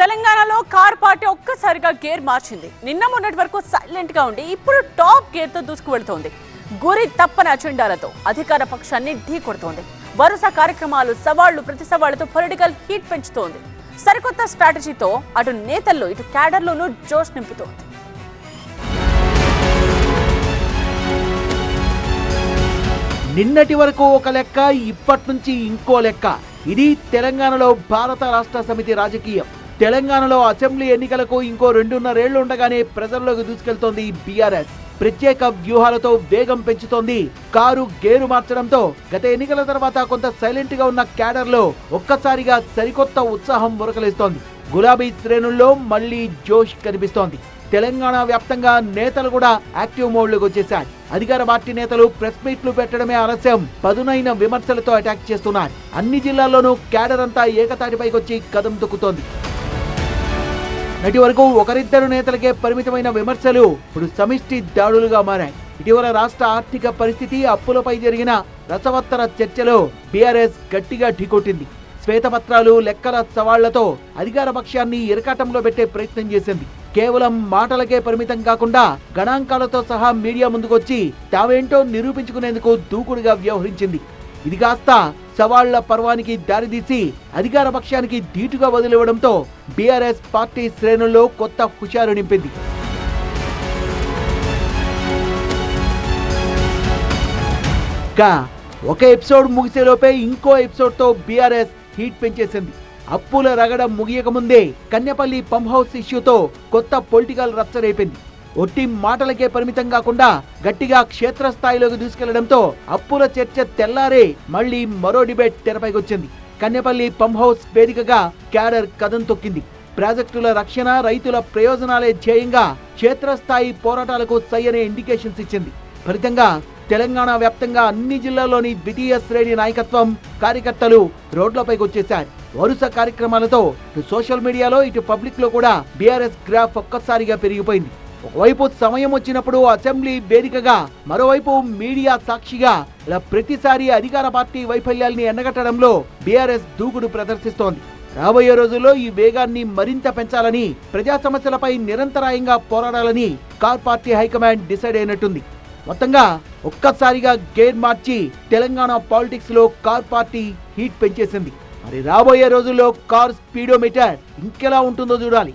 తెలంగాణలో car party ఒక్కసారిగా gear మార్చింది. నిన్న మొన్నటి వరకు సైలెంట్ గా ఉండి ఇప్పుడు టాప్ గేర్ తో దూసుకువెళ్తోంది. గురి తప్పని అజెండాలతో అధికార పక్షాన్ని ఢీ కొడుతోంది. వరుస కార్యక్రమాలు, సవాళ్లు, ప్రతి సవాళ్లతో పొలిటికల్ హీట్ పెంచుతోంది. సరికొత్త స్ట్రాటజీతో అటు నేతల్లో ఇటు క్యాడర్లోనూ జోష్ నింపుతోంది. నిన్నటి వరకు ఒక లెక్క, ఇప్పటి నుంచి ఇంకో లెక్క. ఇది తెలంగాణలో భారత రాష్ట్ర సమితి రాజకీయం. తెలంగాణలో అసెంబ్లీ ఎన్నికలకు ఇంకో 2.5 ఏళ్లు ఉండగానే ప్రజల్లోకి దూసుకెళ్తోంది బీఆర్ఎస్. ప్రత్యేక వ్యూహాలతో వేగం పెంచుతోంది. కారు గేరు మార్చడంతో గత ఎన్నికల తర్వాత కొంత సైలెంట్ గా ఉన్న క్యాడర్ లో ఒక్కసారిగా సరికొత్త ఉత్సాహం మురకలేస్తోంది. గులాబీ శ్రేణుల్లో మళ్లీ జోష్ కనిపిస్తోంది. తెలంగాణ వ్యాప్తంగా నేతలు కూడా యాక్టివ్ మోడ్ లోకి వచ్చేశారు. అధికార పార్టీ నేతలు ప్రెస్ మీట్లు పెట్టడమే ఆలస్యం, పదునైన విమర్శలతో అటాక్ చేస్తున్నారు. అన్ని జిల్లాల్లోనూ క్యాడర్ అంతా ఏకతాటిపైకి వచ్చి కదం తొక్కుతోంది. నటి వరకు ఒకరిద్దరు నేతలకే పరిమితమైన విమర్శలు ఇప్పుడు సమిష్టి దాడులుగా మారాయి. ఇటీవల రాష్ట్ర ఆర్థిక పరిస్థితి, అప్పులపై జరిగిన రసవత్తర చర్చలో బీఆర్ఎస్ గట్టిగా ఢీకొట్టింది. శ్వేతపత్రాలు, లెక్కల సవాళ్లతో అధికార పక్షాన్ని ఇరకాటంలో పెట్టే ప్రయత్నం చేసింది. కేవలం మాటలకే పరిమితం కాకుండా గణాంకాలతో సహా మీడియా ముందుకొచ్చి తావేంటో నిరూపించుకునేందుకు దూకుడుగా వ్యవహరించింది. ఇది కాస్త సవాళ్ల పర్వానికి దారితీసి అధికార పక్షానికి ధీటుగా వదిలివ్వడంతో బీఆర్ఎస్ పార్టీ శ్రేణుల్లో కొత్త హుషారు నింపింది. ఒక ఎపిసోడ్ ముగిసేలోపే ఇంకో ఎపిసోడ్ తో బీఆర్ఎస్ హీట్ పెంచేసింది. అప్పుల రగడ ముగియక ముందే కన్యపల్లి పంప్ హౌస్ ఇష్యూతో కొత్త పొలిటికల్ రచ్చ రేపింది. ఒట్టి మాటలకే పరిమితం కాకుండా గట్టిగా క్షేత్రస్థాయిలోకి దూసుకెళ్లడంతో అప్పుల చర్చ తెల్లారే మళ్లీ మరో డిబేట్ తెరపైకొచ్చింది. కన్యపల్లి పంప్ హౌస్ వేదికగా క్యాడర్ కదం తొక్కింది. ప్రాజెక్టుల రక్షణ, రైతుల ప్రయోజనాలే ధ్యేయంగా క్షేత్రస్థాయి పోరాటాలకు సై అనే ఇండికేషన్స్ ఇచ్చింది. ఫలితంగా తెలంగాణ వ్యాప్తంగా అన్ని జిల్లాల్లోని ద్వితీయ శ్రేణి నాయకత్వం, కార్యకర్తలు రోడ్లపైకి వచ్చేశారు. వరుస కార్యక్రమాలతో ఇటు సోషల్ మీడియాలో ఇటు పబ్లిక్ లో కూడా బీఆర్ఎస్ గ్రాఫ్ ఒక్కసారిగా పెరిగిపోయింది. ఒకవైపు సమయం వచ్చినప్పుడు అసెంబ్లీ వేదికగా, మరోవైపు మీడియా సాక్షిగా ఇలా ప్రతిసారి అధికార పార్టీ వైఫల్యాల్ని ఎండగట్టడంలో బీఆర్ఎస్ దూకుడు ప్రదర్శిస్తోంది. రాబోయే రోజుల్లో ఈ వేగాన్ని మరింత పెంచాలని, ప్రజా సమస్యలపై నిరంతరాయంగా పోరాడాలని కార్ పార్టీ హైకమాండ్ డిసైడ్ అయినట్టుంది. మొత్తంగా ఒక్కసారిగా గేర్ మార్చి తెలంగాణ పాలిటిక్స్ లో కార్ పార్టీ హీట్ పెంచేసింది. మరి రాబోయే రోజుల్లో కార్ స్పీడోమీటర్ ఇంకెలా ఉంటుందో చూడాలి.